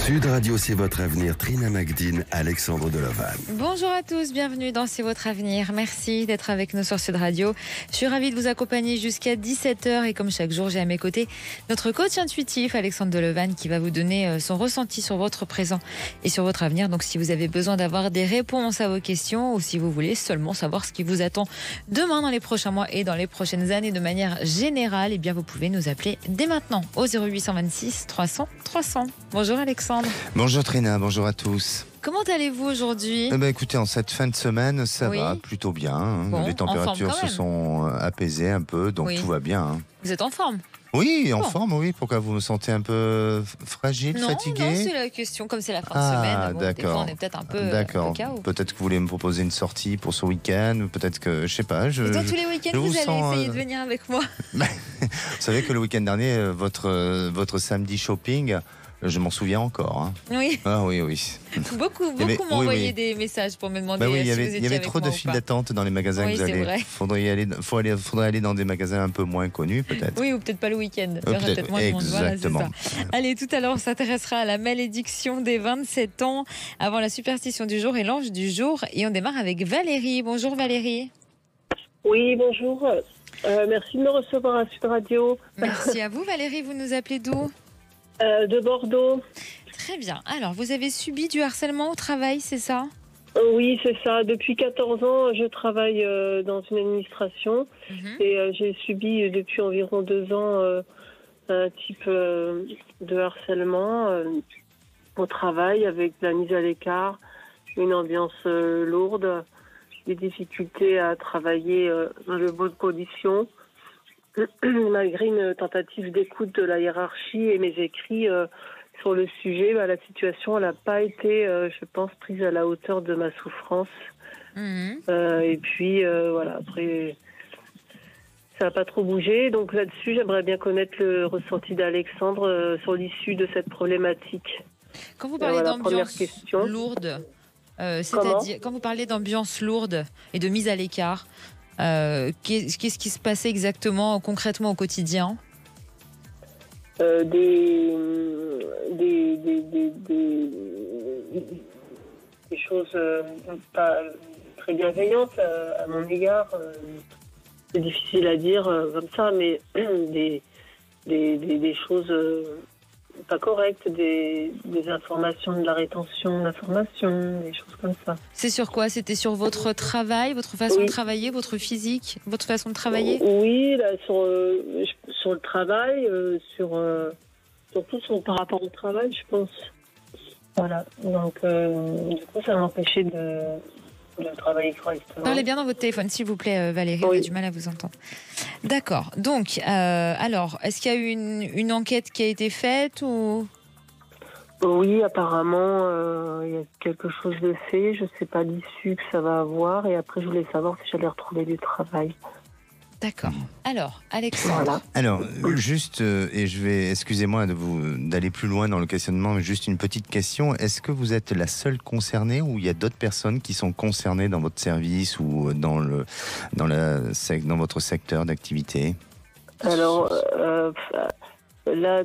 Sud Radio, c'est votre avenir. Trina Magdine, Alexandre Delevanne. Bonjour à tous, bienvenue dans C'est votre avenir. Merci d'être avec nous sur Sud Radio. Je suis ravie de vous accompagner jusqu'à 17h et comme chaque jour, j'ai à mes côtés notre coach intuitif, Alexandre Delevanne, qui va vous donner son ressenti sur votre présent et sur votre avenir. Donc si vous avez besoin d'avoir des réponses à vos questions ou si vous voulez seulement savoir ce qui vous attend demain, dans les prochains mois et dans les prochaines années de manière générale, eh bien vous pouvez nous appeler dès maintenant au 0826 300 300. Bonjour Alexandre. Bonjour Trina, bonjour à tous. Comment allez-vous aujourd'hui ? Écoutez, en cette fin de semaine, ça va plutôt bien. Hein. Bon, les températures se sont apaisées un peu, donc tout va bien. Hein. Vous êtes en forme ? Oui, en forme, oui. Pourquoi vous me sentez un peu fragile, fatigué ? Non, c'est la question. Comme c'est la fin de semaine, bon, des fois on est peut-être un peu KO. Peut-être que vous voulez me proposer une sortie pour ce week-end. Peut-être que, je sais pas. Dans tous les week-ends, vous allez essayer de venir avec moi. Vous savez que le week-end dernier, votre samedi shopping... Je m'en souviens encore. Hein. Oui. Ah oui. Beaucoup m'ont envoyé des messages pour me demander si vous étiez avec moi. Il y avait trop de files d'attente dans les magasins que vous allez. Vrai. Faudrait aller dans des magasins un peu moins connus, peut-être. Oui, ou peut-être pas le week-end. Il y aura peut-être moins de monde. Exactement. Voilà, c'est ça. Allez, tout à l'heure, on s'intéressera à la malédiction des 27 ans, avant la superstition du jour et l'ange du jour. Et on démarre avec Valérie. Bonjour Valérie. Oui, bonjour. Merci de me recevoir à Sud Radio. Merci à vous Valérie. Vous nous appelez d'où ? De Bordeaux. Très bien. Alors, vous avez subi du harcèlement au travail, c'est ça ? Oui, c'est ça. Depuis 14 ans, je travaille dans une administration et j'ai subi depuis environ 2 ans un type de harcèlement au travail avec la mise à l'écart, une ambiance lourde, des difficultés à travailler dans de bonnes conditions. Malgré une tentative d'écoute de la hiérarchie et mes écrits sur le sujet, la situation n'a pas été, je pense, prise à la hauteur de ma souffrance. Et puis, après, ça n'a pas trop bougé. Donc là-dessus, j'aimerais bien connaître le ressenti d'Alexandre sur l'issue de cette problématique. Quand vous parlez d'ambiance lourde, c'est-à-dire quand vous parlez d'ambiance lourde et de mise à l'écart, qu'est-ce qui se passait exactement, concrètement au quotidien ? Des choses pas très bienveillantes à mon égard. C'est difficile à dire comme ça, mais des choses pas correctes, des informations, de la rétention d'informations, des choses comme ça. C'est sur quoi ? C'était sur votre travail, votre façon de travailler, votre physique, votre façon de travailler ? Oui, là, sur le travail, surtout par rapport au travail, je pense. Voilà, donc du coup, ça m'empêchait de travailler correctement. Parlez bien dans votre téléphone, s'il vous plaît, Valérie, on a du mal à vous entendre. D'accord, donc, alors, est-ce qu'il y a eu une enquête qui a été faite ou... Oui, apparemment, il y a quelque chose de fait. Je ne sais pas l'issue que ça va avoir. Et après, je voulais savoir si j'allais retrouver du travail. D'accord. Alors, Alexandre. Voilà. Alors, juste, et je vais, excusez-moi d'aller plus loin dans le questionnement, mais juste une petite question. Est-ce que vous êtes la seule concernée ou il y a d'autres personnes qui sont concernées dans votre service ou dans votre secteur d'activité ? Alors, là,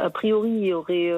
a priori, il y aurait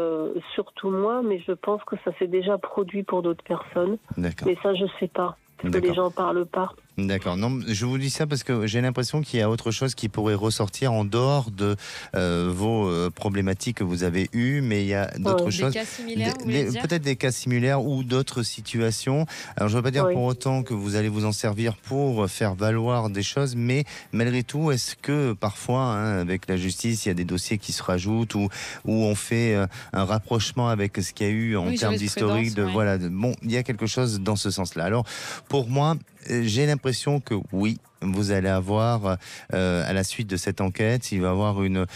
surtout moi, mais je pense que ça s'est déjà produit pour d'autres personnes. D'accord. Mais ça, je ne sais pas. Parce que les gens ne parlent pas. D'accord. Non, je vous dis ça parce que j'ai l'impression qu'il y a autre chose qui pourrait ressortir en dehors de vos problématiques que vous avez eues, mais il y a d'autres choses. Des cas similaires, vous voulez dire ? Peut-être des cas similaires ou d'autres situations. Alors, je ne veux pas dire pour autant que vous allez vous en servir pour faire valoir des choses, mais malgré tout, est-ce que parfois, avec la justice, il y a des dossiers qui se rajoutent ou on fait un rapprochement avec ce qu'il y a eu en termes d'historique bon, il y a quelque chose dans ce sens-là. Alors, pour moi, j'ai l'impression que oui, vous allez avoir, à la suite de cette enquête, il va y avoir une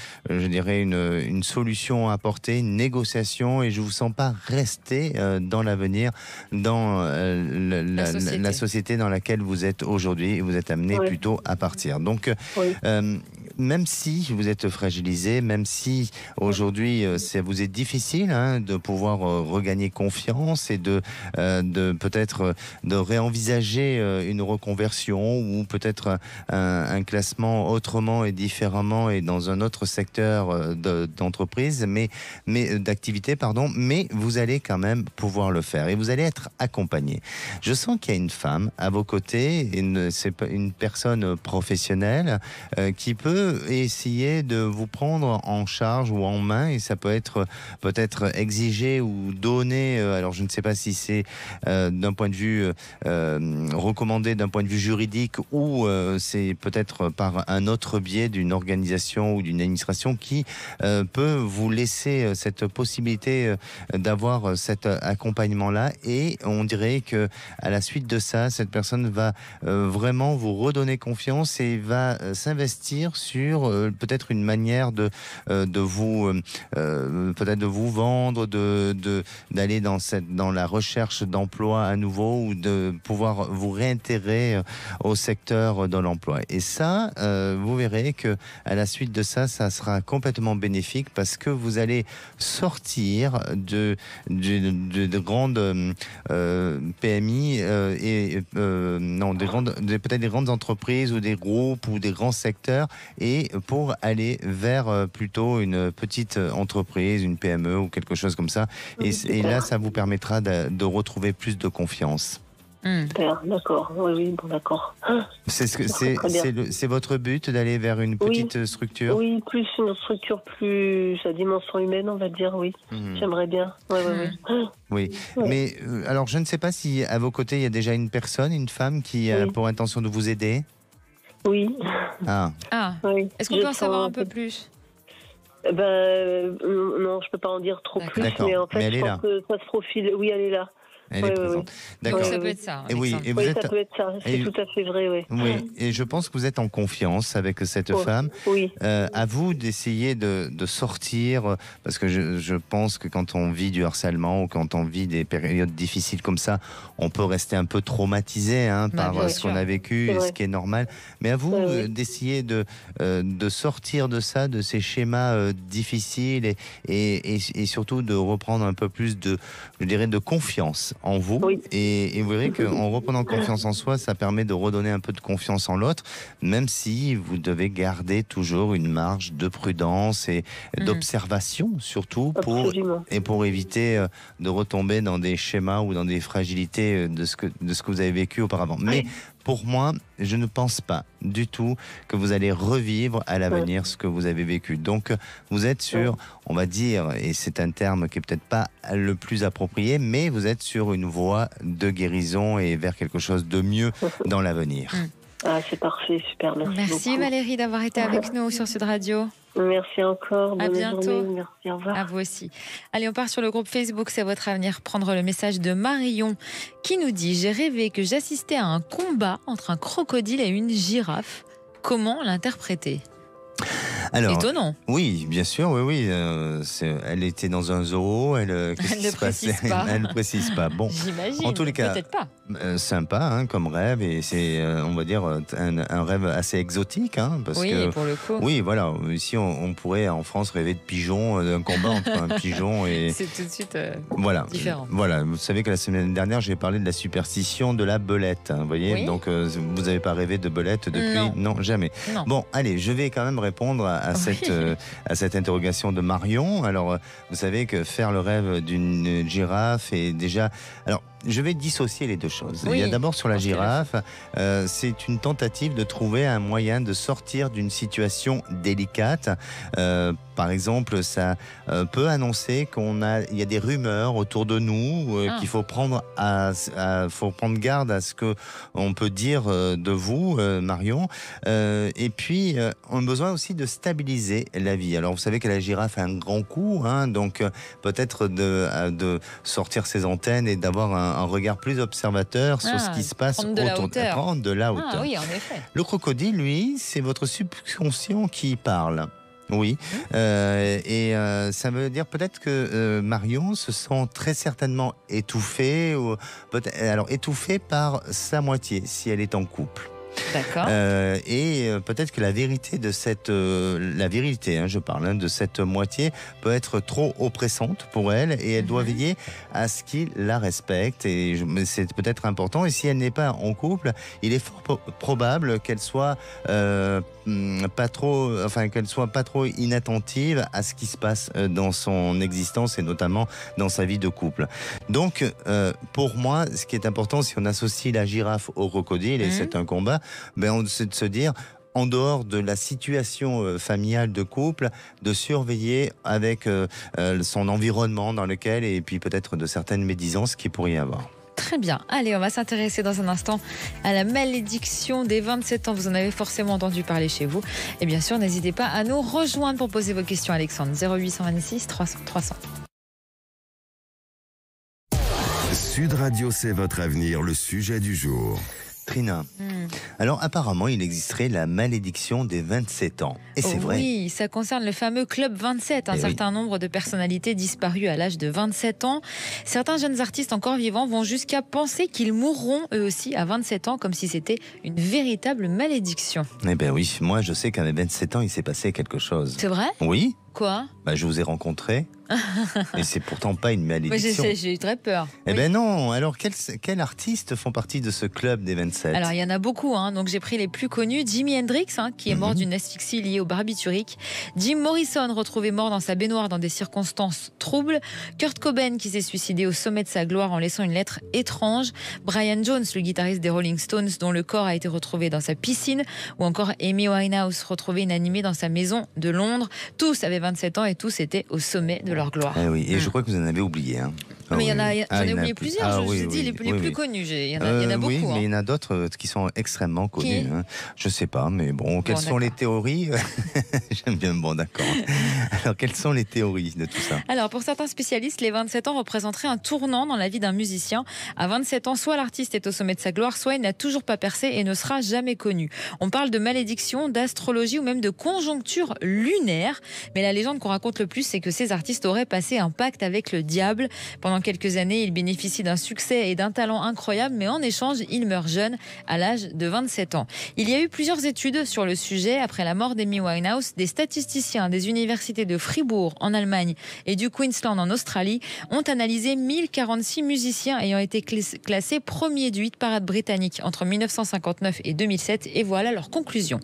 solution à apporter, une négociation, et je ne vous sens pas rester dans l'avenir, dans la société dans laquelle vous êtes aujourd'hui, et vous êtes amené plutôt à partir. Donc, même si vous êtes fragilisé, même si aujourd'hui ça vous est difficile de pouvoir regagner confiance et de peut-être de réenvisager une reconversion ou peut-être un classement autrement et différemment et dans un autre secteur d'entreprise, mais d'activité, pardon, mais vous allez quand même pouvoir le faire et vous allez être accompagné. Je sens qu'il y a une femme à vos côtés, c'est une personne professionnelle qui peut essayer de vous prendre en charge ou en main, et ça peut être peut-être exigé ou donné, alors je ne sais pas si c'est d'un point de vue recommandé d'un point de vue juridique ou c'est peut-être par un autre biais d'une organisation ou d'une administration qui peut vous laisser cette possibilité d'avoir cet accompagnement-là, et on dirait que à la suite de ça, cette personne va vraiment vous redonner confiance et va s'investir sur peut-être une manière de vous peut-être de vous vendre, d'aller dans la recherche d'emploi à nouveau ou de pouvoir vous réintégrer au secteur de l'emploi. Et ça, vous verrez que à la suite de ça, ça sera complètement bénéfique parce que vous allez sortir de grandes PMI peut-être des grandes entreprises ou des groupes ou des grands secteurs, et pour aller vers plutôt une petite entreprise, une PME ou quelque chose comme ça. Et là, ça vous permettra de retrouver plus de confiance. D'accord, oui, bon, d'accord. C'est votre but d'aller vers une petite structure? Oui, plus une structure plus à dimension humaine, on va dire, oui. J'aimerais bien. Oui, mais alors je ne sais pas si à vos côtés il y a déjà une personne, une femme qui a pour intention de vous aider? Oui. Oui. Est-ce qu'on peut en savoir un peu plus? Non, je peux pas en dire trop plus, mais en fait, je pense que ça se profile. Oui, elle est là. Elle est présente. D'accord. Donc ça peut être ça. Et oui, ça peut être ça. C'est tout à fait vrai, oui. Oui, et je pense que vous êtes en confiance avec cette femme. Oui. À vous d'essayer de sortir, parce que je pense que quand on vit du harcèlement ou quand on vit des périodes difficiles comme ça, on peut rester un peu traumatisé par ce qu'on a vécu, ce qui est normal. Mais à vous d'essayer de sortir de ça, de ces schémas difficiles et surtout de reprendre un peu plus de confiance en vous, et vous verrez qu'en reprenant confiance en soi, ça permet de redonner un peu de confiance en l'autre, même si vous devez garder toujours une marge de prudence et d'observation, surtout pour éviter de retomber dans des schémas ou dans des fragilités de ce que vous avez vécu auparavant. Mais pour moi, je ne pense pas du tout que vous allez revivre à l'avenir ce que vous avez vécu. Donc, vous êtes sur, on va dire, et c'est un terme qui est peut-être pas le plus approprié, mais vous êtes sur une voie de guérison et vers quelque chose de mieux dans l'avenir. C'est parfait, super, merci beaucoup. Valérie d'avoir été avec nous sur Sud Radio. Merci encore. À bientôt. Journée. Merci, au revoir. À vous aussi. Allez, on part sur le groupe Facebook C'est votre avenir. Prendre le message de Marion qui nous dit: j'ai rêvé que j'assistais à un combat entre un crocodile et une girafe. Comment l'interpréter? Alors, étonnant. Oui, bien sûr, oui. Elle était dans un zoo. Elle ne précise pas. Bon, j'imagine. En tous les cas, peut-être pas. Sympa comme rêve, et c'est, on va dire, un rêve assez exotique, parce que pour le coup. Oui, voilà. Ici, on pourrait en France rêver de pigeons, d'un combat entre un pigeon et. C'est tout de suite différent. Voilà. Vous savez que la semaine dernière, j'ai parlé de la superstition de la belette. Vous voyez, donc vous n'avez pas rêvé de belette depuis? Non, jamais. Non. Bon, allez, je vais quand même répondre à cette interrogation de Marion. Alors, vous savez que faire le rêve d'une girafe est déjà... Alors, je vais dissocier les deux choses. Il y a d'abord sur la girafe, c'est une tentative de trouver un moyen de sortir d'une situation délicate. Par exemple, ça peut annoncer il y a des rumeurs autour de nous, qu'il faut prendre garde à ce que on peut dire de vous, Marion. Et puis, on a besoin aussi de stabiliser la vie. Alors, vous savez que la girafe a un grand cou, donc peut-être de sortir ses antennes et d'avoir un regard plus observateur sur ce qui se passe autour prendre de la hauteur. Oui, en effet. Le crocodile, lui, c'est votre subconscient qui parle. Oui, ça veut dire peut-être que Marion se sent très certainement étouffée, étouffée par sa moitié si elle est en couple. D'accord. Et peut-être que la vérité de la virilité, je parle, de cette moitié peut être trop oppressante pour elle et elle doit veiller à ce qu'il la respecte. Et c'est peut-être important. Et si elle n'est pas en couple, il est fort probable qu'elle soit pas trop inattentive à ce qui se passe dans son existence et notamment dans sa vie de couple. Donc, pour moi, ce qui est important, si on associe la girafe au crocodile, et c'est un combat, c'est de se dire, en dehors de la situation familiale de couple, de surveiller avec son environnement dans lequel, et puis peut-être de certaines médisances qu'il pourrait y avoir. Très bien. Allez, on va s'intéresser dans un instant à la malédiction des 27 ans. Vous en avez forcément entendu parler chez vous. Et bien sûr, n'hésitez pas à nous rejoindre pour poser vos questions, Alexandre. 0826 300 300. Sud Radio, c'est votre avenir, le sujet du jour. Trina, alors apparemment il existerait la malédiction des 27 ans. Et c'est vrai. Oui, ça concerne le fameux Club 27, un certain nombre de personnalités disparues à l'âge de 27 ans. Certains jeunes artistes encore vivants vont jusqu'à penser qu'ils mourront eux aussi à 27 ans, comme si c'était une véritable malédiction. Eh bien oui, moi je sais qu'à mes 27 ans il s'est passé quelque chose. C'est vrai ? Oui. Quoi ? Je vous ai rencontré. Et c'est pourtant pas une malédiction. Moi, j'ai eu très peur. Eh ben non. Alors, quels artistes font partie de ce club des 27 ? Alors, il y en a beaucoup. Donc, j'ai pris les plus connus. Jimi Hendrix, qui est mort d'une asphyxie liée au barbiturique. Jim Morrison, retrouvé mort dans sa baignoire dans des circonstances troubles. Kurt Cobain, qui s'est suicidé au sommet de sa gloire en laissant une lettre étrange. Brian Jones, le guitariste des Rolling Stones, dont le corps a été retrouvé dans sa piscine. Ou encore Amy Winehouse, retrouvée inanimée dans sa maison de Londres. Tous avaient 27 ans et tous étaient au sommet de leur gloire. Eh oui, et je crois que vous en avez oublié. Mais j'en ai oublié plusieurs, je vous ai dit les plus connus. Il y en a beaucoup. Oui, mais il y en a d'autres qui sont extrêmement connus. Je ne sais pas, mais bon, quelles sont les théories ? J'aime bien, d'accord. Alors, quelles sont les théories de tout ça ? Alors, pour certains spécialistes, les 27 ans représenteraient un tournant dans la vie d'un musicien. À 27 ans, soit l'artiste est au sommet de sa gloire, soit il n'a toujours pas percé et ne sera jamais connu. On parle de malédiction, d'astrologie ou même de conjoncture lunaire. Mais la légende qu'on raconte le plus, c'est que ces artistes auraient passé un pacte avec le diable. Pendant quelques années, ils bénéficient d'un succès et d'un talent incroyable, mais en échange, ils meurent jeunes à l'âge de 27 ans. Il y a eu plusieurs études sur le sujet. Après la mort d'Amy Winehouse, des statisticiens des universités de Fribourg en Allemagne et du Queensland en Australie ont analysé 1046 musiciens ayant été classés premiers du hit-parade britannique entre 1959 et 2007. Et voilà leur conclusion.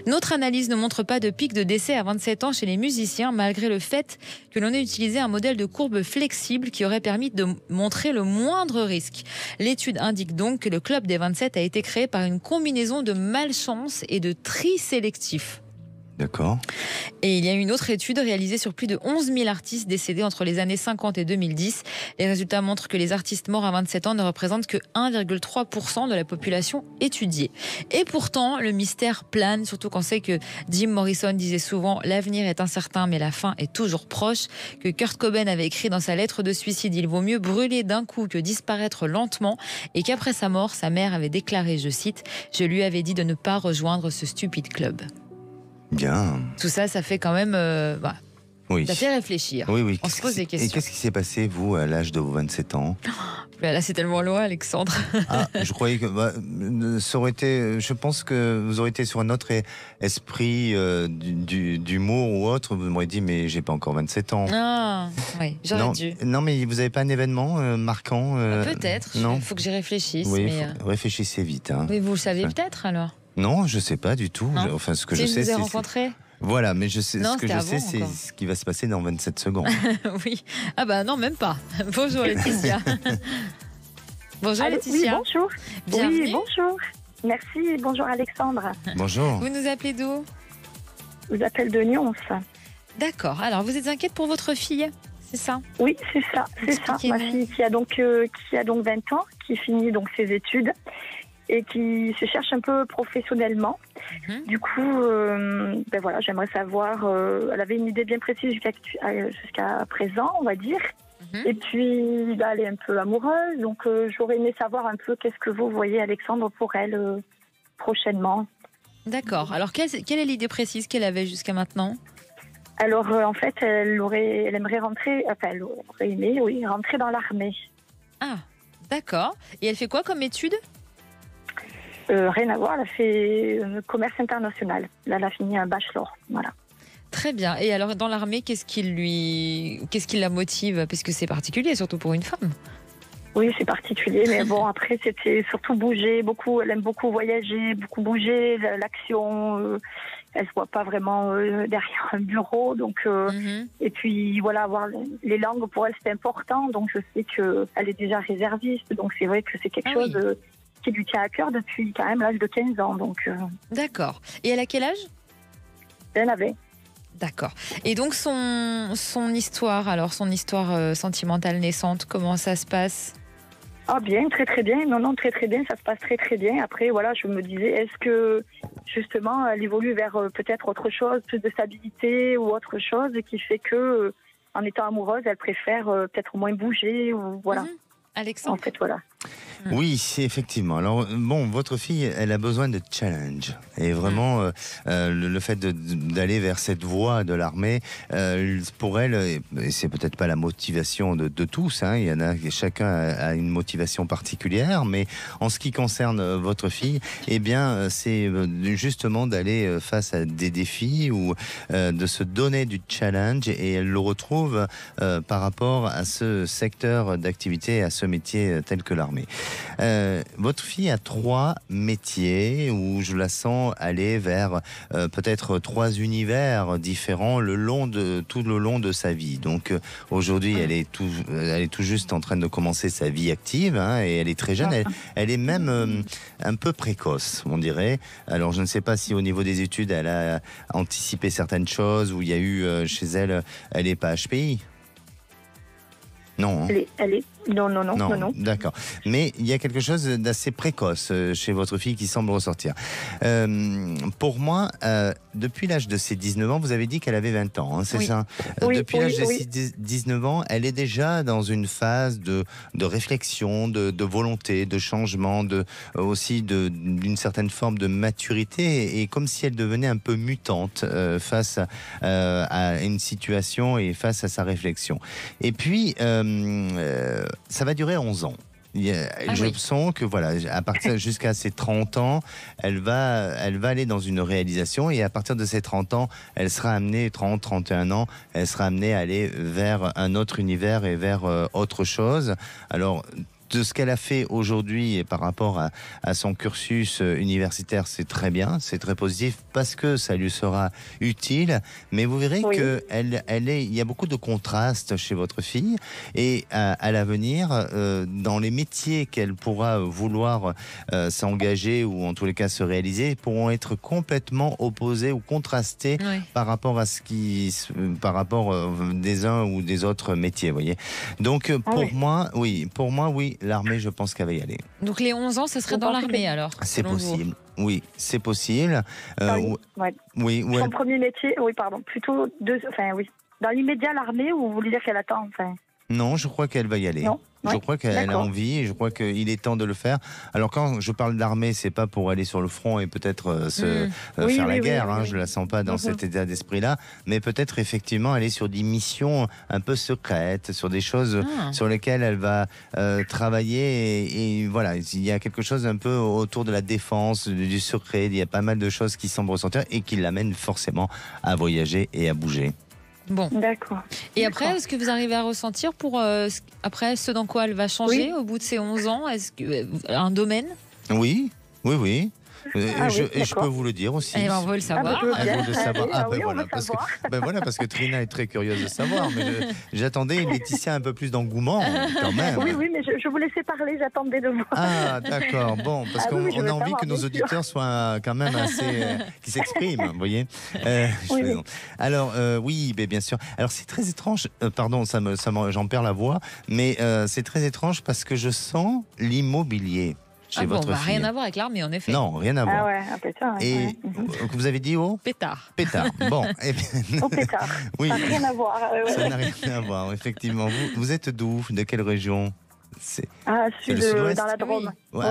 Notre analyse ne montre pas de pic de décès à 27 ans chez les musiciens, malgré le fait que l'on ait utilisé un modèle de courbe flexible qui aurait permis de montrer le moindre risque. L'étude indique donc que le club des 27 a été créé par une combinaison de malchance et de tri sélectif. D'accord. Et il y a une autre étude réalisée sur plus de 11 000 artistes décédés entre les années 50 et 2010. Les résultats montrent que les artistes morts à 27 ans ne représentent que 1,3% de la population étudiée. Et pourtant, le mystère plane, surtout qu'on sait que Jim Morrison disait souvent « L'avenir est incertain, mais la fin est toujours proche », que Kurt Cobain avait écrit dans sa lettre de suicide « Il vaut mieux brûler d'un coup que disparaître lentement », et qu'après sa mort, sa mère avait déclaré, je cite « Je lui avais dit de ne pas rejoindre ce stupide club ». Bien. Tout ça, ça fait quand même... oui. Ça fait réfléchir. Oui. On se pose des questions. Et qu'est-ce qui s'est passé, vous, à l'âge de vos 27 ans ? Là, c'est tellement loin, Alexandre. Je croyais que ça aurait été... Je pense que vous auriez été sur un autre esprit d'humour ou autre. Vous m'auriez dit, mais j'ai pas encore 27 ans. Ah, oui, j'aurais dû. Non, mais vous n'avez pas un événement marquant Peut-être. Il faut que j'y réfléchisse. Oui, réfléchissez vite. Oui, vous le savez peut-être, alors ? Non, je ne sais pas du tout. Enfin, ce que je sais, c'est... rencontré ? Voilà, mais je sais, non, ce que je sais, c'est ce qui va se passer dans 27 secondes. Oui. Ah bah non, même pas. Bonjour Laetitia. Bonjour Laetitia. Oui, bonjour. Bienvenue. Oui, bonjour. Merci, bonjour Alexandre. Bonjour. Vous nous appelez d'où ? Je vous appelle de Nyons. D'accord. Alors, vous êtes inquiète pour votre fille ? C'est ça ? Oui, c'est ça. Ma fille qui a donc 20 ans, qui finit donc ses études et qui se cherche un peu professionnellement. Du coup, voilà, j'aimerais savoir, elle avait une idée bien précise jusqu'à présent, on va dire. Et puis, elle est un peu amoureuse, donc j'aurais aimé savoir un peu qu'est-ce que vous voyez, Alexandre, pour elle prochainement. D'accord. Alors, quelle est l'idée précise qu'elle avait jusqu'à maintenant ? Alors, en fait, elle aimerait rentrer, elle aurait aimé, rentrer dans l'armée. Ah, d'accord. Et elle fait quoi comme étude ? Rien à voir, elle a fait commerce international. Là, elle a fini un bachelor, voilà. Très bien. Et alors, dans l'armée, qu'est-ce qui la motive? Parce que c'est particulier, surtout pour une femme. Oui, c'est particulier, mais bon, après, c'était surtout bouger beaucoup. Elle aime beaucoup voyager, beaucoup bouger, l'action. Elle se voit pas vraiment derrière un bureau, donc. Et puis voilà, avoir les langues pour elle, c'est important. Donc, je sais qu'elle est déjà réserviste, donc c'est vrai que c'est quelque chose qui lui tient à cœur depuis quand même l'âge de 15 ans. Donc. D'accord. Et elle a quel âge? Elle avait. D'accord. Et donc son histoire, alors son histoire sentimentale naissante, comment ça se passe? Ah bien, très très bien. Non, très très bien, ça se passe très très bien. Après, voilà, je me disais, est-ce que justement elle évolue vers peut-être autre chose, plus de stabilité ou autre chose qui fait que en étant amoureuse, elle préfère peut-être moins bouger ou voilà. Alexandre. En fait, voilà. Oui, effectivement. Alors, bon, votre fille, elle a besoin de challenge. Et vraiment, le fait d'aller vers cette voie de l'armée, pour elle, et c'est peut-être pas la motivation de tous, hein, il y en a, chacun a une motivation particulière, mais en ce qui concerne votre fille, eh bien, c'est justement d'aller face à des défis ou de se donner du challenge, et elle le retrouve par rapport à ce secteur d'activité, à ce métier tel que l'armée. Votre fille a 3 métiers où je la sens aller vers peut-être 3 univers différents tout le long de sa vie. Donc aujourd'hui, elle est tout juste en train de commencer sa vie active, hein, et elle est très jeune. Elle est même un peu précoce, on dirait. Alors je ne sais pas si au niveau des études, elle a anticipé certaines choses, ou il y a eu chez elle, elle n'est pas HPI. Non. Non. D'accord. Mais il y a quelque chose d'assez précoce chez votre fille qui semble ressortir. Pour moi, depuis l'âge de ses 19 ans, vous avez dit qu'elle avait 20 ans, hein, c'est ça? Depuis l'âge de ses 19 ans, elle est déjà dans une phase de réflexion, de volonté, de changement, aussi d'une certaine forme de maturité, et comme si elle devenait un peu mutante face à une situation et face à sa réflexion. Et puis, ça va durer 11 ans. Je sens que voilà, à partir jusqu'à ses 30 ans, elle va aller dans une réalisation, et à partir de ses 30 ans, elle sera amenée, 31 ans, elle sera amenée à aller vers un autre univers et vers autre chose. Alors, de ce qu'elle a fait aujourd'hui et par rapport à son cursus universitaire, c'est très bien, c'est très positif, parce que ça lui sera utile. Mais vous verrez que il y a beaucoup de contrastes chez votre fille, et à l'avenir, dans les métiers qu'elle pourra vouloir s'engager, ou en tous les cas se réaliser, pourront être complètement opposés ou contrastés par rapport à par rapport des uns ou des autres métiers, voyez. Donc pour moi, l'armée, je pense qu'elle va y aller. Donc les 11 ans, ce serait dans l'armée alors? C'est possible. Oui, c'est possible. Oui. Son premier métier, plutôt dans l'immédiat, l'armée, ou vous voulez dire qu'elle attend, Non, je crois qu'elle va y aller. Je crois qu'elle a envie, et je crois qu'il est temps de le faire. Alors quand je parle d'armée, c'est pas pour aller sur le front et peut-être faire la guerre. Je la sens pas dans cet état d'esprit-là, mais peut-être effectivement aller sur des missions un peu secrètes, sur des choses sur lesquelles elle va travailler. Et voilà, il y a quelque chose un peu autour de la défense, du secret. Il y a pas mal de choses qui semblent ressortir et qui l'amènent forcément à voyager et à bouger. Bon. D'accord. Et après, est-ce que vous arrivez à ressentir après ce dans quoi elle va changer au bout de ces 11 ans? Est-ce que un domaine? Oui. Je peux vous le dire aussi. Et on veut le savoir. Parce que Trina est très curieuse de savoir. Mais j'attendais Laetitia un peu plus d'engouement quand même. Oui, mais je vous laissais parler, j'attendais de voir. Ah, d'accord. Bon, parce qu'on a envie que nos auditeurs soient quand même assez... qui s'expriment, vous voyez. Alors, oui, bien sûr. Alors, c'est très étrange. Pardon, j'en perds la voix. Mais c'est très étrange parce que je sens l'immobilier. Rien à voir avec l'armée, en effet. Non, rien à voir. Un pétard. Et vous avez dit pétard. Pétard. Bon. Pétard. Oui. Ça n'a rien à voir. Ça n'a rien à voir, effectivement. Vous êtes d'où? De quelle région? Sud, dans la Drôme. Oui.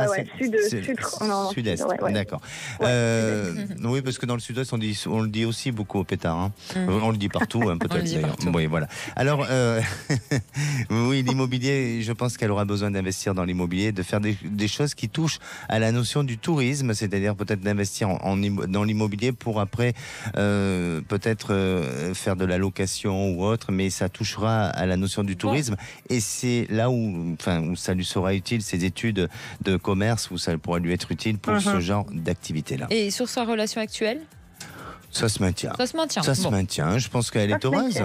Sud-est, d'accord. Oui, parce que dans le sud-ouest, on le dit aussi beaucoup au pétard. Hein. On le dit partout, hein, peut-être d'ailleurs. Oui, voilà. Alors, oui, l'immobilier, je pense qu'elle aura besoin d'investir dans l'immobilier, de faire des choses qui touchent à la notion du tourisme, c'est-à-dire peut-être d'investir dans l'immobilier pour après peut-être faire de la location ou autre, mais ça touchera à la notion du tourisme. Et c'est là où ça lui sera utile, ces études de commerce, où ça pourra lui être utile pour ce genre d'activité-là. Et sur sa relation actuelle ? Ça se maintient. Ça se maintient. Ça se maintient. Je pense qu'elle est heureuse.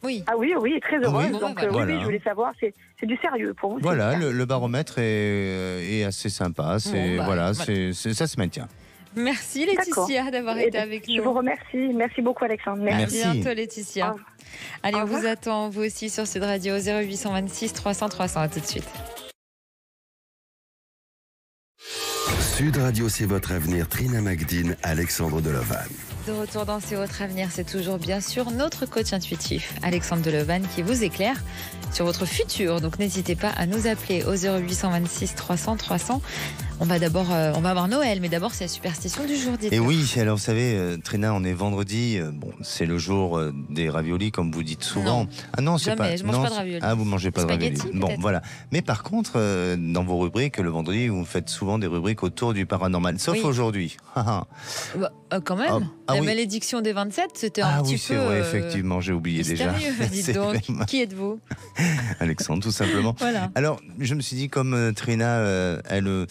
Oui. Ah oui, très heureuse. Oui. Donc oui, je voulais savoir, c'est du sérieux pour vous. Voilà, le baromètre est assez sympa. Ça se maintient. Merci Laetitia d'avoir été avec nous. Je vous remercie. Merci beaucoup Alexandre. Merci. À bientôt Laetitia. Allez, on vous attend vous aussi sur Sud Radio 0826 300 300. À tout de suite. Sud Radio, c'est votre avenir. Trina Magdine, Alexandre Delevanne. De retour dans C'est votre avenir, c'est toujours bien sûr notre coach intuitif, Alexandre Delevanne, qui vous éclaire sur votre futur. Donc n'hésitez pas à nous appeler au 0826 300 300. On va avoir Noël, mais d'abord c'est la superstition du jour. Et oui, alors vous savez, Trina, on est vendredi. C'est le jour des raviolis, comme vous dites souvent. Non. Ah non, c'est jamais, pas. je mange pas de raviolis. Ah, vous mangez pas de raviolis. Bon, peut-être. voilà. Mais par contre, dans vos rubriques, le vendredi, vous faites souvent des rubriques autour du paranormal, sauf aujourd'hui. Quand même. La malédiction des 27, c'était un petit peu... c'est vrai, effectivement, j'ai oublié déjà. Dites donc, qui êtes-vous ? Alexandre, tout simplement. Voilà. Alors, je me suis dit, comme Trina, elle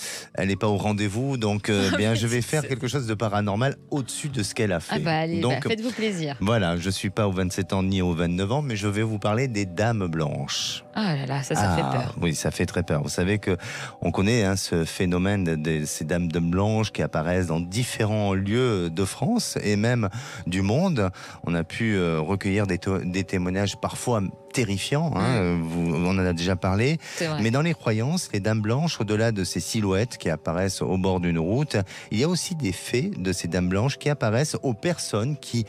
n'est pas au rendez-vous, donc je vais faire quelque chose de paranormal au-dessus de ce qu'elle a fait. Allez, donc, faites-vous plaisir. Voilà, je ne suis pas aux 27 ans ni aux 29 ans, mais je vais vous parler des dames blanches. Ah là là, ça fait peur. Oui, ça fait très peur. Vous savez qu'on connaît ce phénomène de ces dames blanches qui apparaissent dans différents lieux de France et même du monde. On a pu recueillir des témoignages parfois terrifiants, on en a déjà parlé. Mais dans les croyances, les dames blanches, au-delà de ces silhouettes qui apparaissent au bord d'une route, il y a aussi des faits de ces dames blanches qui apparaissent aux personnes qui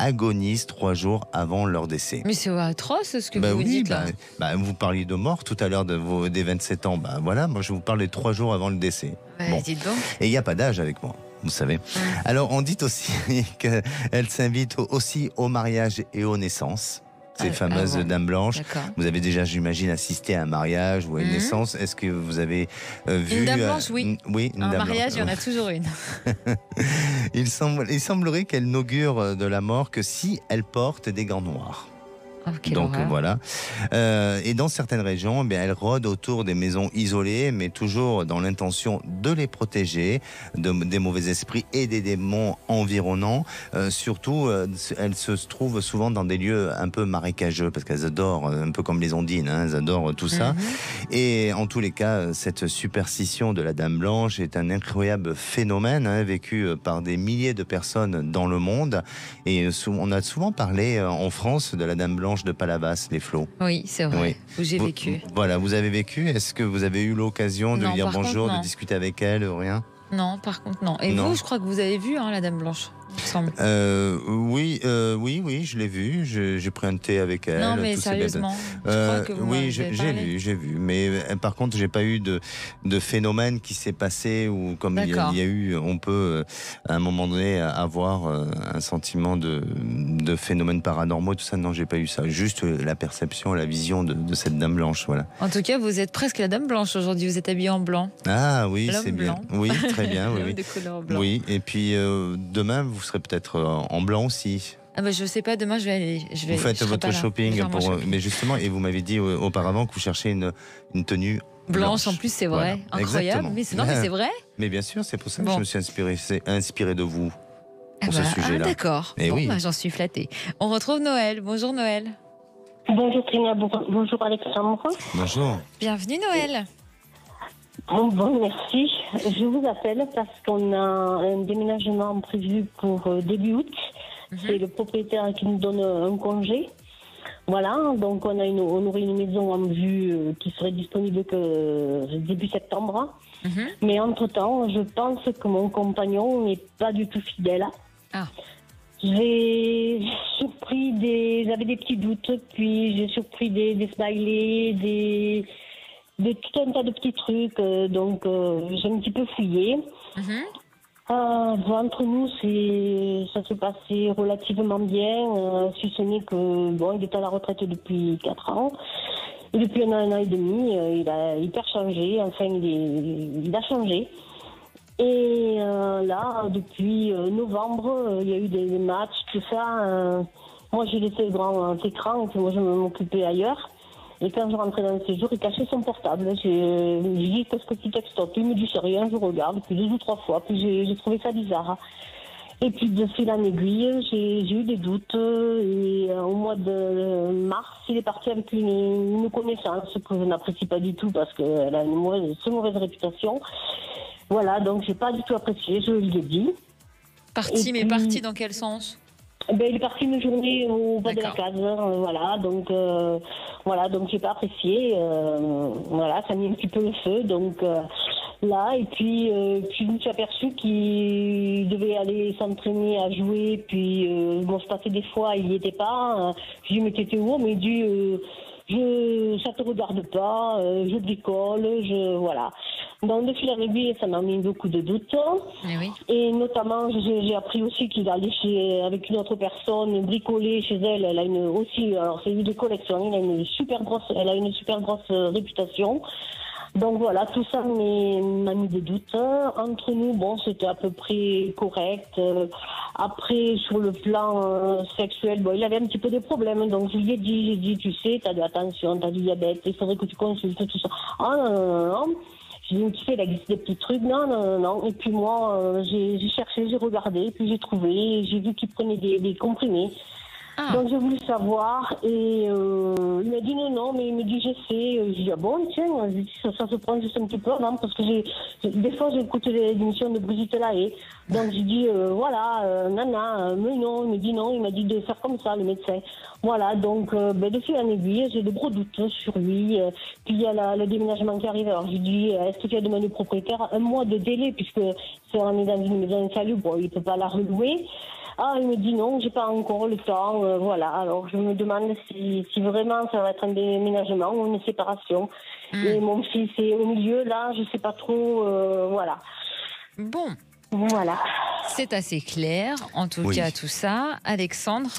agonisent 3 jours avant leur décès. Mais c'est atroce ce que vous dites là. Vous parliez de mort tout à l'heure des 27 ans. Moi je vous parle des 3 jours avant le décès. Dites donc. Et il n'y a pas d'âge avec moi, vous savez. Alors on dit aussi qu'elles s'invitent aussi au mariage et aux naisses. Ces fameuses dames blanches. Vous avez déjà, j'imagine, assisté à un mariage ou à une naissance. Est-ce que vous avez vu... Une dame blanche, oui. Un mariage, il y en a toujours une. Il semblerait qu'elle n'augure de la mort que si elle porte des gants noirs. Donc voilà. Et dans certaines régions, elles rôdent autour des maisons isolées, mais toujours dans l'intention de les protéger des mauvais esprits et des démons environnants. Surtout, elles se trouvent souvent dans des lieux un peu marécageux, parce qu'elles adorent, un peu comme les ondines, elles adorent tout ça. Et en tous les cas, cette superstition de la Dame Blanche est un incroyable phénomène vécu par des milliers de personnes dans le monde. Et on a souvent parlé en France de la Dame Blanche de Palavas, les Flots. Oui, c'est vrai, où j'ai vécu. Voilà, vous avez vécu. Est-ce que vous avez eu l'occasion de lui dire bonjour, de discuter avec elle, rien ? Non, par contre, non. Et vous, je crois que vous avez vu la Dame Blanche, il me semble. Oui, je l'ai vue. J'ai pris un thé avec elle. Non, mais sérieusement, je crois que vous j'ai vu. Mais par contre, j'ai pas eu de phénomène qui s'est passé ou comme il y a eu, on peut à un moment donné avoir un sentiment de phénomènes paranormaux, tout ça. Non, j'ai pas eu ça. Juste la perception, la vision de cette Dame Blanche, voilà. En tout cas, vous êtes presque la Dame Blanche aujourd'hui. Vous êtes habillée en blanc. Ah oui, c'est bien. Oui, très bien. De couleur blanc. Oui, et puis demain, vous serez peut-être en blanc aussi. Je sais pas, demain je vais aller. Vous faites votre shopping, mais justement, et vous m'avez dit auparavant que vous cherchez une tenue blanche. En plus, c'est vrai, voilà. Incroyable. Mais c'est vrai. Mais bien sûr, c'est pour ça que je me suis inspiré de vous pour ce sujet-là. D'accord. J'en suis flattée. On retrouve Noël. Bonjour Noël. Bonjour Trina, bonjour Alexandre. Bonjour. Bienvenue Noël. Bon, merci. Je vous appelle parce qu'on a un déménagement prévu pour début août. C'est le propriétaire qui nous donne un congé. Voilà, donc on aurait une maison en vue qui serait disponible que début septembre. Mais entre-temps, je pense que mon compagnon n'est pas du tout fidèle. J'avais des petits doutes, puis j'ai surpris des smileys, tout un tas de petits trucs. Donc, j'ai un petit peu fouillé. Entre nous, ça s'est passé relativement bien, si ce n'est que, bon, il est à la retraite depuis 4 ans. Et depuis un an et demi, il a hyper changé. Enfin, il a changé. Et là, depuis novembre, il y a eu des matchs, tout ça. Moi, j'ai laissé le grand écran et puis moi, je m'occupais ailleurs. Et quand je rentrais dans le séjour, il cachait son portable. J'ai dit, qu'est-ce que tu textes? Il me dit, c'est rien, je regarde, puis 2 ou 3 fois. Puis j'ai trouvé ça bizarre. Et puis, de fil en aiguille, j'ai eu des doutes. Et au mois de mars, il est parti avec une connaissance que je n'apprécie pas du tout parce qu'elle a une mauvaise réputation. Voilà, donc j'ai pas du tout apprécié, je lui ai dit. Parti, mais parti dans quel sens? Il est parti une journée au bas de la case, voilà, donc j'ai pas apprécié, voilà, ça a mis un petit peu le feu, donc là, et puis je me suis aperçue qu'il devait aller s'entraîner à jouer, puis bon, je passais des fois, il y était pas, je lui ai dit, mais t'étais où? Mais il dit, ça te regarde pas, je bricole, voilà. Donc, de fil en aiguille, ça m'a mis beaucoup de doutes. Oui. Et notamment, j'ai appris aussi qu'il allait avec une autre personne bricoler chez elle. Elle a alors c'est une de collection. Elle a une super grosse réputation. Donc voilà, tout ça m'a mis des doutes. Entre nous, bon, c'était à peu près correct. Après, sur le plan sexuel, bon, il avait un petit peu des problèmes. Donc je lui ai dit, tu sais, t'as de la tension, t'as du diabète, il faudrait que tu consultes tout ça. Ah non. J'ai dit, tu sais, il existe des petits trucs. Non. Et puis moi, j'ai cherché, j'ai regardé, puis j'ai trouvé, j'ai vu qu'il prenait des comprimés. Donc j'ai voulu savoir et il m'a dit non, mais il me dit je sais. J'ai dit ah bon, tiens, ça se prend juste un petit peu, non, parce que des fois j'écoute les émissions de Brigitte Lahaye. Donc j'ai dit voilà, nana, mais non, il me dit non, il m'a dit de faire comme ça, le médecin. Voilà, donc de fil en aiguille, j'ai de gros doutes sur lui. Puis il y a le déménagement qui arrive. Alors j'ai dit est-ce que tu as demandé au propriétaire 1 mois de délai puisque on est dans une maison insalubre, il peut pas la relouer. Ah, il me dit non, j'ai pas encore le temps, voilà. Alors je me demande si vraiment ça va être un déménagement ou une séparation. Et mon fils est au milieu, là, je sais pas trop, voilà. Bon. Voilà. C'est assez clair, en tout cas, tout ça. Alexandre,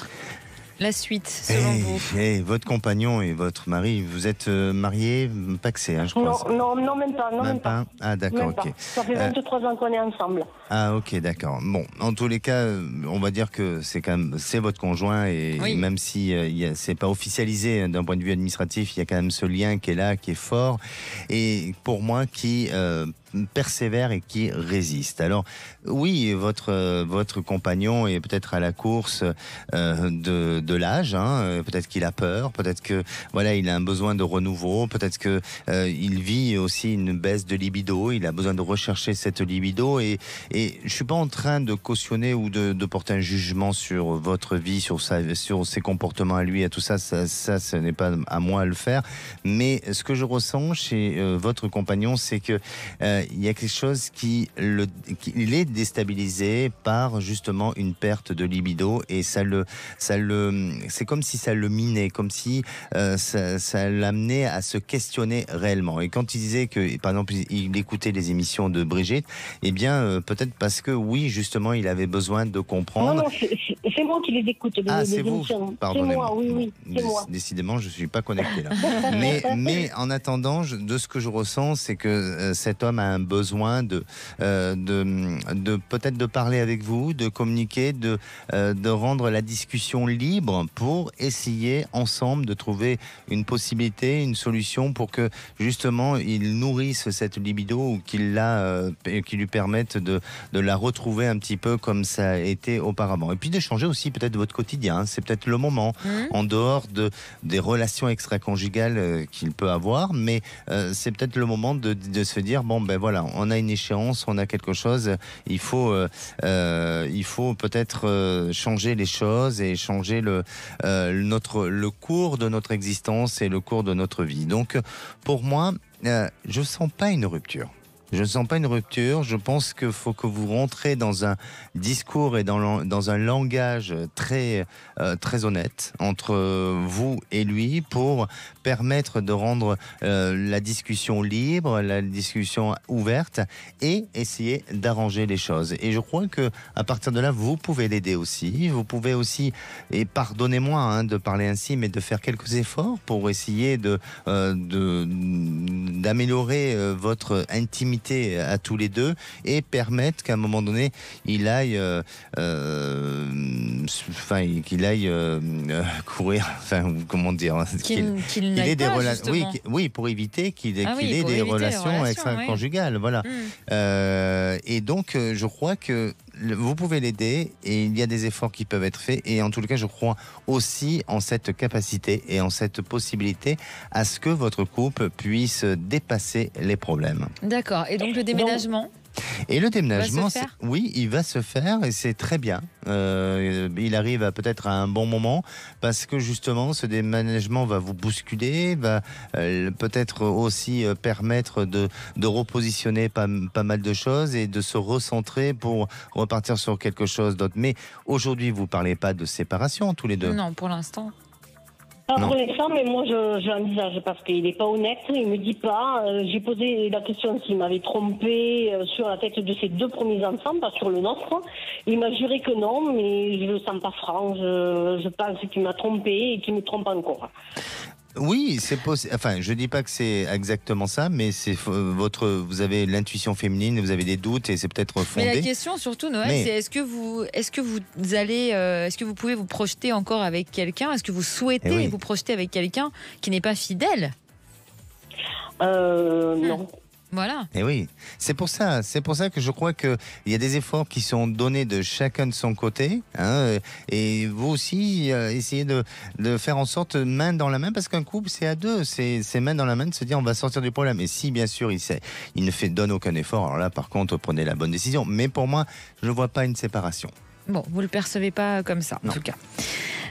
la suite, selon vous? Votre compagnon et votre mari, vous êtes mariés, pacsés, je crois. Non, même pas. Même pas. Ah, d'accord, ok. Ça fait 23 ans qu'on est ensemble. Ah, ok, d'accord. Bon, en tous les cas, on va dire que c'est votre conjoint et même si c'est pas officialisé d'un point de vue administratif, il y a quand même ce lien qui est là, qui est fort et pour moi qui persévère et qui résiste. Alors oui, votre compagnon est peut-être à la course de l'âge, peut-être qu'il a peur, peut-être que voilà, il a un besoin de renouveau, peut-être que il vit aussi une baisse de libido, il a besoin de rechercher cette libido et je suis pas en train de cautionner ou de porter un jugement sur votre vie, sur ses comportements à lui et tout ça, ce n'est pas à moi de le faire, mais ce que je ressens chez votre compagnon, c'est que il y a quelque chose qu'il est déstabilisé par justement une perte de libido et c'est comme si ça le minait, comme si ça l'amenait à se questionner réellement. Et quand il disait que, par exemple, il écoutait les émissions de Brigitte, eh bien, peut-être parce que, oui, justement, il avait besoin de comprendre. Non, c'est moi qui les écoute. C'est vous. Pardonnez-moi. C'est moi, oui, c'est moi. Décidément, je ne suis pas connecté là. mais en attendant, de ce que je ressens, c'est que cet homme a un besoin de peut-être de parler avec vous, de communiquer, de rendre la discussion libre pour essayer ensemble de trouver une possibilité, une solution pour que justement il nourrisse cette libido ou qu'il lui permette de la retrouver un petit peu comme ça a été auparavant. Et puis d'échanger aussi peut-être de votre quotidien. C'est peut-être le moment en dehors des relations extra-conjugales qu'il peut avoir, mais c'est peut-être le moment de se dire bon ben voilà, on a une échéance, on a quelque chose, il faut peut-être changer les choses et changer le cours de notre existence et le cours de notre vie. Donc pour moi, je sens pas une rupture. Je ne sens pas une rupture. Je pense qu'il faut que vous rentrez dans un discours et dans un langage très honnête entre vous et lui pour permettre de rendre la discussion libre, la discussion ouverte et essayer d'arranger les choses. Et je crois que à partir de là, vous pouvez l'aider aussi. Vous pouvez aussi, et pardonnez-moi de parler ainsi, mais de faire quelques efforts pour essayer d'améliorer votre intimité à tous les deux et permettre qu'à un moment donné, il aille courir, comment dire, qu'il ait des relations, oui, pour éviter qu'il ait des relations extra-conjugales, voilà. Et donc, je crois que vous pouvez l'aider et il y a des efforts qui peuvent être faits. Et en tout cas, je crois aussi en cette capacité et en cette possibilité à ce que votre couple puisse dépasser les problèmes. D'accord. Et donc le déménagement ? Et le déménagement, oui, il va se faire et c'est très bien. Il arrive peut-être à un bon moment parce que justement, ce déménagement va vous bousculer, va peut-être aussi permettre de repositionner pas mal de choses et de se recentrer pour repartir sur quelque chose d'autre. Mais aujourd'hui, vous ne parlez pas de séparation tous les deux ? Non, pour l'instant. Pas pour l'instant, mais moi je l'envisage parce qu'il n'est pas honnête, il me dit pas. J'ai posé la question s'il m'avait trompé sur la tête de ses 2 premiers enfants, pas sur le nôtre. Il m'a juré que non, mais je le sens pas franc. Je pense qu'il m'a trompé et qu'il me trompe encore. Oui, c'est possible. Enfin, je dis pas que c'est exactement ça, mais c'est vous avez l'intuition féminine, vous avez des doutes et c'est peut-être fondé. Mais la question surtout, Noël, c'est est-ce que vous pouvez vous projeter encore avec quelqu'un ? Est-ce que vous souhaitez vous projeter avec quelqu'un qui n'est pas fidèle ? Non. Voilà. Et oui, c'est pour ça que je crois qu'il y a des efforts qui sont donnés de chacun de son côté, et vous aussi essayez de faire en sorte main dans la main, parce qu'un couple c'est à deux, c'est main dans la main de se dire on va sortir du problème. Et si bien sûr il ne donne aucun effort, alors là par contre prenez la bonne décision. Mais pour moi, je ne vois pas une séparation. Bon, vous le percevez pas comme ça, en tout cas.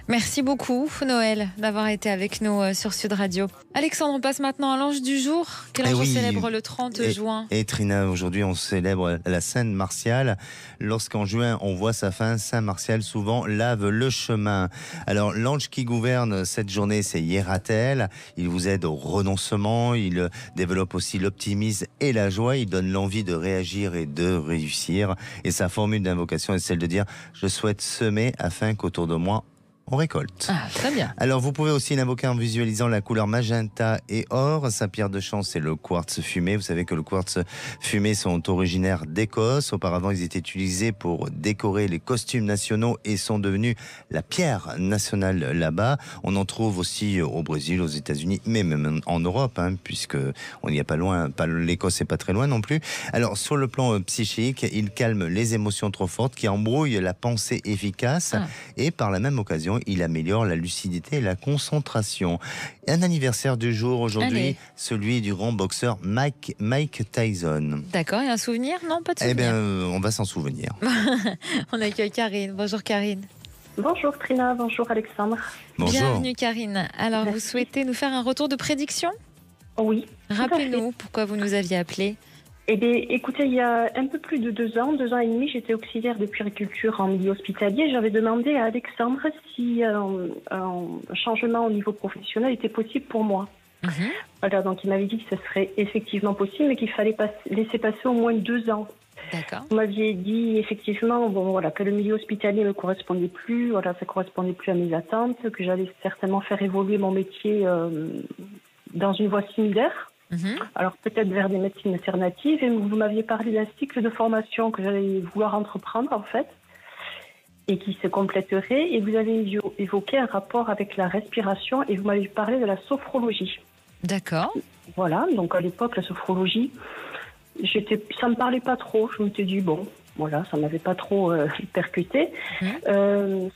Merci beaucoup, Noël, d'avoir été avec nous sur Sud Radio. Alexandre, on passe maintenant à l'ange du jour. Quel ange on célèbre le 30 juin ? Et Trina, aujourd'hui, on célèbre la Sainte Martiale. Lorsqu'en juin, on voit sa fin, Saint Martial souvent lave le chemin. Alors, l'ange qui gouverne cette journée, c'est Hiératel. Il vous aide au renoncement, il développe aussi l'optimisme et la joie. Il donne l'envie de réagir et de réussir. Et sa formule d'invocation est celle de dire « Je souhaite semer afin qu'autour de moi, on récolte ». Ah, très bien. Alors, vous pouvez aussi l'invoquer en visualisant la couleur magenta et or. Sa pierre de chance, c'est le quartz fumé. Vous savez que le quartz fumé sont originaires d'Écosse. Auparavant, ils étaient utilisés pour décorer les costumes nationaux et sont devenus la pierre nationale là-bas. On en trouve aussi au Brésil, aux États-Unis, mais même en Europe, puisque on n'y est pas loin. L'Écosse n'est pas très loin non plus. Alors, sur le plan psychique, il calme les émotions trop fortes qui embrouillent la pensée efficace et par la même occasion, il améliore la lucidité et la concentration. Un anniversaire du jour aujourd'hui, celui du grand boxeur Mike Tyson. D'accord, et un souvenir ? Non, pas de souvenir. Eh bien, on va s'en souvenir. On accueille Karine. Bonjour Karine. Bonjour Trina, bonjour Alexandre. Bonjour. Bienvenue Karine. Alors, vous souhaitez nous faire un retour de prédiction ? Oui. Rappelez-nous pourquoi vous nous aviez appelé. Eh bien, écoutez, il y a un peu plus de 2 ans et demi, j'étais auxiliaire de puériculture en milieu hospitalier. J'avais demandé à Alexandre si un changement au niveau professionnel était possible pour moi. Voilà, donc il m'avait dit que ce serait effectivement possible, mais qu'il fallait laisser passer au moins 2 ans. D'accord. Vous m'aviez dit effectivement, que le milieu hospitalier ne me correspondait plus, ça correspondait plus à mes attentes, que j'allais certainement faire évoluer mon métier dans une voie similaire. Alors peut-être vers des médecines alternatives, et vous m'aviez parlé d'un cycle de formation que j'allais vouloir entreprendre en fait et qui se compléterait, et vous avez évoqué un rapport avec la respiration et vous m'avez parlé de la sophrologie. D'accord. Voilà, donc à l'époque la sophrologie, ça me parlait pas trop, je me suis dit ça m'avait pas trop percuté.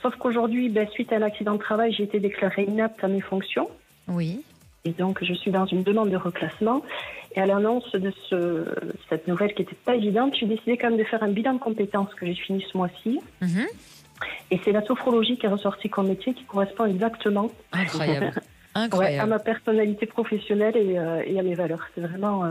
Sauf qu'aujourd'hui, suite à un accident de travail, j'ai été déclarée inapte à mes fonctions. Oui. Et donc, je suis dans une demande de reclassement. Et à l'annonce de cette nouvelle qui n'était pas évidente, j'ai décidé quand même de faire un bilan de compétences que j'ai fini ce mois-ci. Et c'est la sophrologie qui est ressortie comme métier qui correspond exactement à ma personnalité professionnelle et à mes valeurs. C'est vraiment...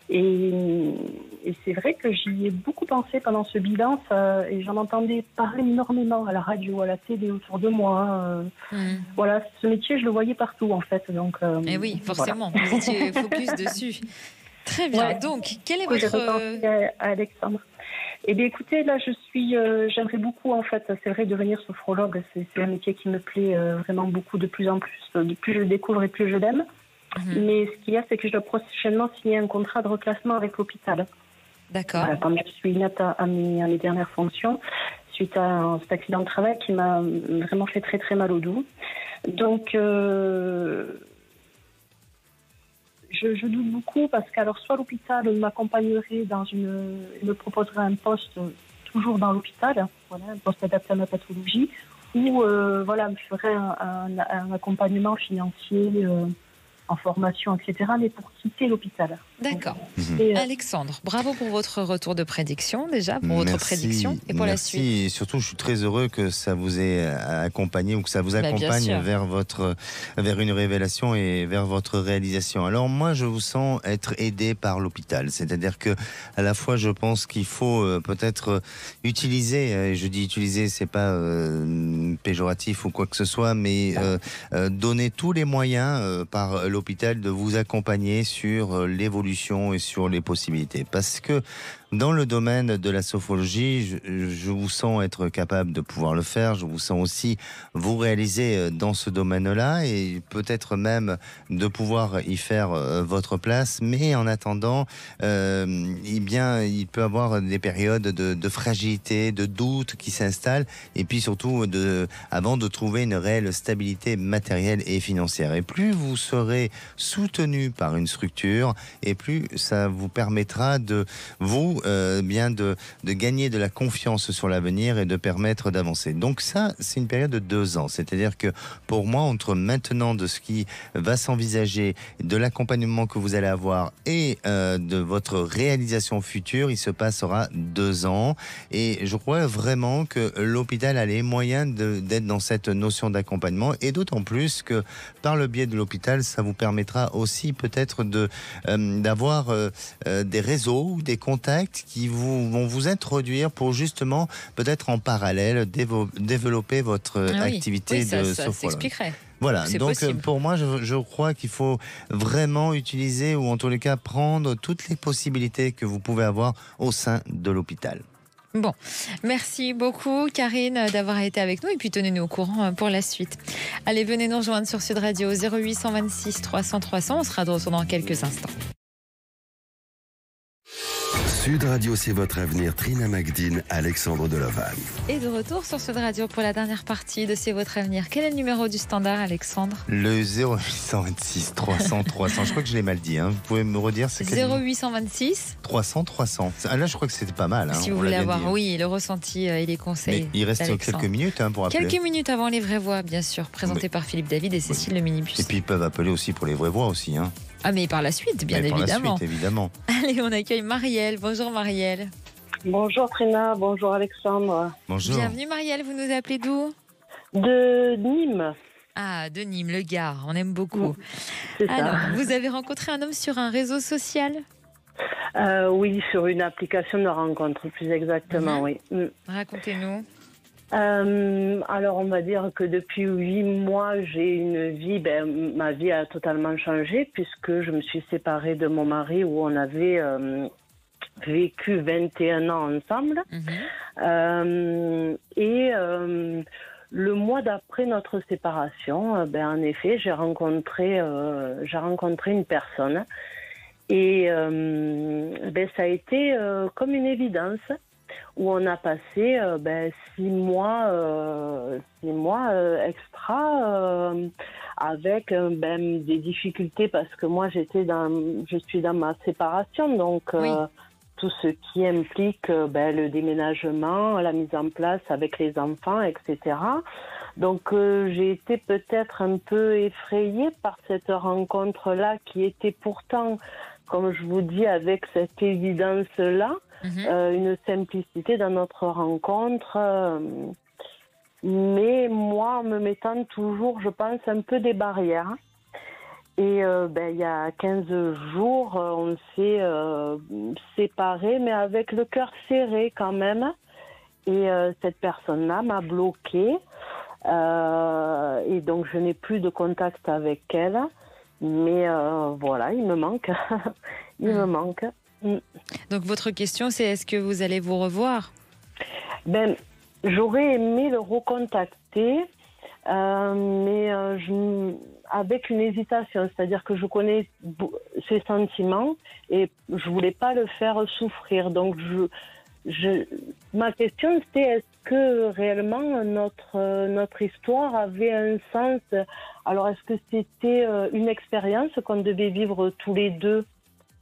Et c'est vrai que j'y ai beaucoup pensé pendant ce bilan, et j'en entendais parler énormément à la radio, à la télé autour de moi. Voilà, ce métier, je le voyais partout en fait. Donc, et oui, forcément, voilà. Vous étiez focus dessus. Très bien. Ouais. Donc, quel est votre... à Alexandre. Eh bien, écoutez, là, j'aimerais beaucoup, en fait, c'est vrai, devenir sophrologue. C'est un métier qui me plaît vraiment beaucoup, de plus en plus. De plus je le découvre et plus je l'aime. Mais ce qu'il y a, c'est que je dois prochainement signer un contrat de reclassement avec l'hôpital. D'accord. Voilà, quand je suis inapte à mes dernières fonctions, suite à cet accident de travail qui m'a vraiment fait très, très mal au dos. Donc... Je doute beaucoup parce qu'alors soit l'hôpital m'accompagnerait me proposerait un poste toujours dans l'hôpital, voilà, un poste adapté à ma pathologie, ou voilà, me ferait un accompagnement financier en formation, etc., mais pour quitter l'hôpital. D'accord. Alexandre, bravo pour votre retour de prédiction, déjà, pour votre prédiction et pour la suite. Merci, et surtout, je suis très heureux que ça vous ait accompagné ou que ça vous accompagne vers une révélation et vers votre réalisation. Alors moi, je vous sens être aidé par l'hôpital, c'est-à-dire que à la fois, je pense qu'il faut peut-être utiliser, et je dis utiliser, c'est pas péjoratif ou quoi que ce soit, mais donner tous les moyens par l'hôpital de vous accompagner sur l'évolution et sur les possibilités. Parce que dans le domaine de la sophrologie, je vous sens être capable de pouvoir le faire. Je vous sens aussi vous réaliser dans ce domaine-là et peut-être même de pouvoir y faire votre place. Mais en attendant, eh bien, il peut y avoir des périodes de fragilité, de doute qui s'installent et puis surtout avant de trouver une réelle stabilité matérielle et financière. Et plus vous serez soutenu par une structure et plus ça vous permettra de vous de gagner de la confiance sur l'avenir et de permettre d'avancer. Donc ça, c'est une période de 2 ans. C'est-à-dire que pour moi, entre maintenant de ce qui va s'envisager, de l'accompagnement que vous allez avoir et de votre réalisation future, il se passera 2 ans. Et je crois vraiment que l'hôpital a les moyens d'être dans cette notion d'accompagnement et d'autant plus que par le biais de l'hôpital, ça vous permettra aussi peut-être d'avoir des réseaux ou des contacts qui vont vous introduire pour justement peut-être en parallèle développer votre activité de ça s'expliquerait. Voilà, donc possible. Pour moi, je crois qu'il faut vraiment utiliser ou en tous les cas prendre toutes les possibilités que vous pouvez avoir au sein de l'hôpital. Bon, merci beaucoup Karine d'avoir été avec nous et puis tenez-nous au courant pour la suite. Allez, venez nous rejoindre sur Sud Radio 0826 300 300, on sera de retour dans quelques instants. Sud Radio, c'est votre avenir. Trina Magdine, Alexandre Delevanne. Et de retour sur Sud Radio pour la dernière partie de C'est votre avenir. Quel est le numéro du standard, Alexandre ? Le 0826 300 300. Je crois que je l'ai mal dit. Hein. Vous pouvez me redire ? 0826 300 300. Là, je crois que c'était pas mal. Hein. Si vous voulez avoir, le ressenti et les conseils. Mais il reste quelques minutes pour appeler. Quelques minutes avant les vraies voix, bien sûr, présentées par Philippe David et Cécile Le Minibus. Et puis ils peuvent appeler aussi pour les vraies voix aussi. Hein. Ah, mais par la suite, bien évidemment. Par la suite, évidemment. Allez, on accueille Marielle. Bonjour Marielle. Bonjour Trina, bonjour Alexandre. Bonjour. Bienvenue Marielle, vous nous appelez d'où ? De Nîmes. Ah, de Nîmes, le Gard, on aime beaucoup. C'est ça. Alors, vous avez rencontré un homme sur un réseau social ? Oui, sur une application de rencontre, plus exactement, oui. Racontez-nous. Alors, on va dire que depuis 8 mois, j'ai une vie, ma vie a totalement changé puisque je me suis séparée de mon mari où on avait vécu 21 ans ensemble. Le mois d'après notre séparation, en effet, j'ai rencontré une personne et ça a été comme une évidence. Où on a passé 6 mois extra avec des difficultés parce que moi je suis dans ma séparation donc tout ce qui implique le déménagement, la mise en place avec les enfants, etc. Donc j'ai été peut-être un peu effrayée par cette rencontre-là qui était pourtant, comme je vous dis, avec cette évidence-là. Une simplicité dans notre rencontre, mais moi en me mettant toujours, je pense, un peu des barrières. Et il y a 15 jours, on s'est séparés, mais avec le cœur serré quand même. Et cette personne-là m'a bloquée. Et donc, je n'ai plus de contact avec elle. Mais voilà, il me manque. Il me manque. Donc, votre question, c'est est-ce que vous allez vous revoir ? J'aurais aimé le recontacter, mais avec une hésitation. C'est-à-dire que je connais ses sentiments et je voulais pas le faire souffrir. Donc, ma question, c'était est-ce que réellement notre histoire avait un sens ? Alors, est-ce que c'était une expérience qu'on devait vivre tous les deux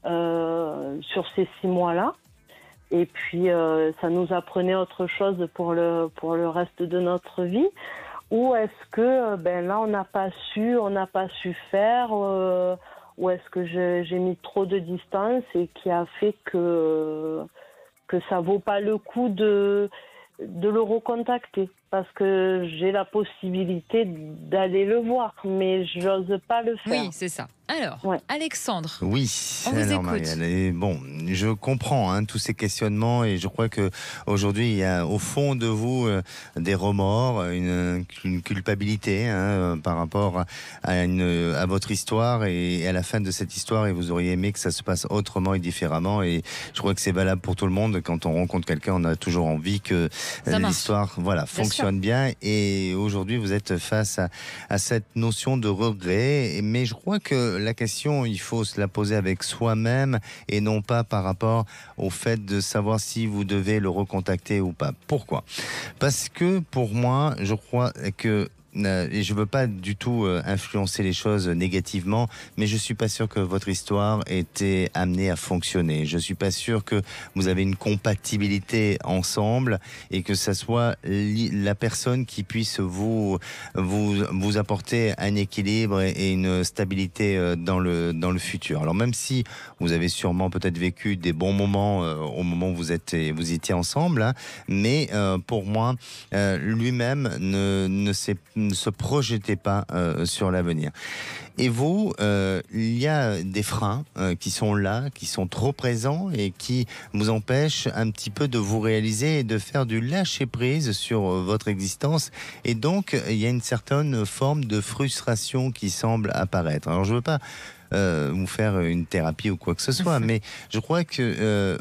sur ces 6 mois-là ? Et puis, ça nous apprenait autre chose pour le reste de notre vie. Ou est-ce que là, on n'a pas su faire, ou est-ce que j'ai mis trop de distance et qui a fait que ça vaut pas le coup de le recontacter, parce que j'ai la possibilité d'aller le voir, mais j'ose pas le faire. Oui, c'est ça. Alors, Alexandre. Oui, on vous écoute. Marielle, bon, je comprends tous ces questionnements et je crois que aujourd'hui il y a au fond de vous des remords, une culpabilité par rapport à votre histoire et à la fin de cette histoire, et vous auriez aimé que ça se passe autrement et différemment, et je crois que c'est valable pour tout le monde. Quand on rencontre quelqu'un, on a toujours envie que l'histoire fonctionne bien, et aujourd'hui vous êtes face à cette notion de regret, mais je crois que la question, il faut se la poser avec soi-même et non pas par rapport au fait de savoir si vous devez le recontacter ou pas. Pourquoi ? Parce que pour moi, je crois que et je veux pas du tout influencer les choses négativement, mais je suis pas sûr que votre histoire était amenée à fonctionner. Je suis pas sûr que vous avez une compatibilité ensemble et que ça soit la personne qui puisse vous apporter un équilibre et une stabilité dans le futur. Alors même si vous avez sûrement peut-être vécu des bons moments au moment où vous étiez ensemble, mais pour moi, lui-même ne se projetez pas sur l'avenir. Et vous, il y a des freins qui sont là, qui sont trop présents et qui vous empêchent un petit peu de vous réaliser et de faire du lâcher-prise sur votre existence. Et donc, il y a une certaine forme de frustration qui semble apparaître. Alors, je ne veux pas vous faire une thérapie ou quoi que ce soit, mais je crois que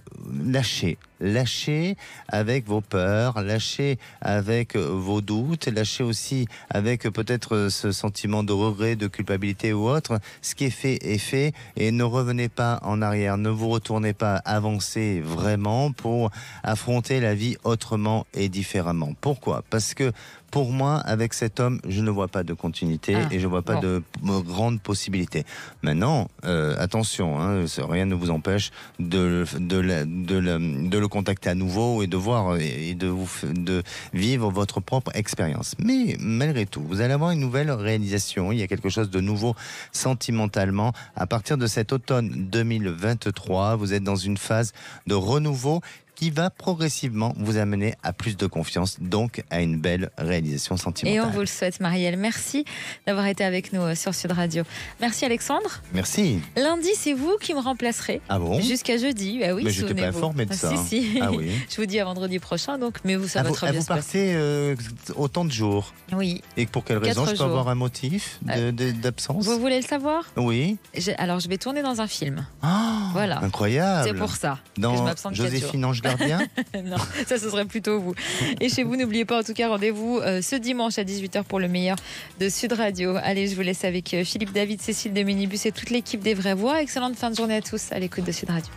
lâchez avec vos peurs, lâchez avec vos doutes, lâchez aussi avec peut-être ce sentiment de regret, de culpabilité ou autre. Ce qui est fait et ne revenez pas en arrière, ne vous retournez pas, avancez vraiment pour affronter la vie autrement et différemment. Pourquoi ? Parce que pour moi, avec cet homme, je ne vois pas de continuité et je ne vois pas de grande possibilité. Maintenant, attention, rien ne vous empêche de le contacter à nouveau et de voir et de vivre votre propre expérience. Mais malgré tout, vous allez avoir une nouvelle réalisation. Il y a quelque chose de nouveau sentimentalement. À partir de cet automne 2023, vous êtes dans une phase de renouveau qui va progressivement vous amener à plus de confiance, donc à une belle réalisation sentimentale. Et on vous le souhaite, Marielle. Merci d'avoir été avec nous sur Sud Radio. Merci Alexandre. Merci. Lundi, c'est vous qui me remplacerez. Ah bon ? Jusqu'à jeudi. Bah oui, mais je n'étais pas informé de ça. Si. Ah oui. Je vous dis à vendredi prochain, mais ça va très bien se passer. Vous partez autant de jours. Oui. Et pour quelle raison ? Je peux avoir un motif d'absence ? Vous voulez le savoir ? Oui. Alors, je vais tourner dans un film. Voilà. Incroyable. C'est pour ça que je dans m'absente Joséphine Ange Gardien. Non, ça ce serait plutôt vous. Et chez vous, n'oubliez pas en tout cas, rendez-vous ce dimanche à 18h pour le meilleur de Sud Radio. Allez, je vous laisse avec Philippe David, Cécile de Minibus et toute l'équipe des Vraies Voix. Excellente fin de journée à tous à l'écoute de Sud Radio.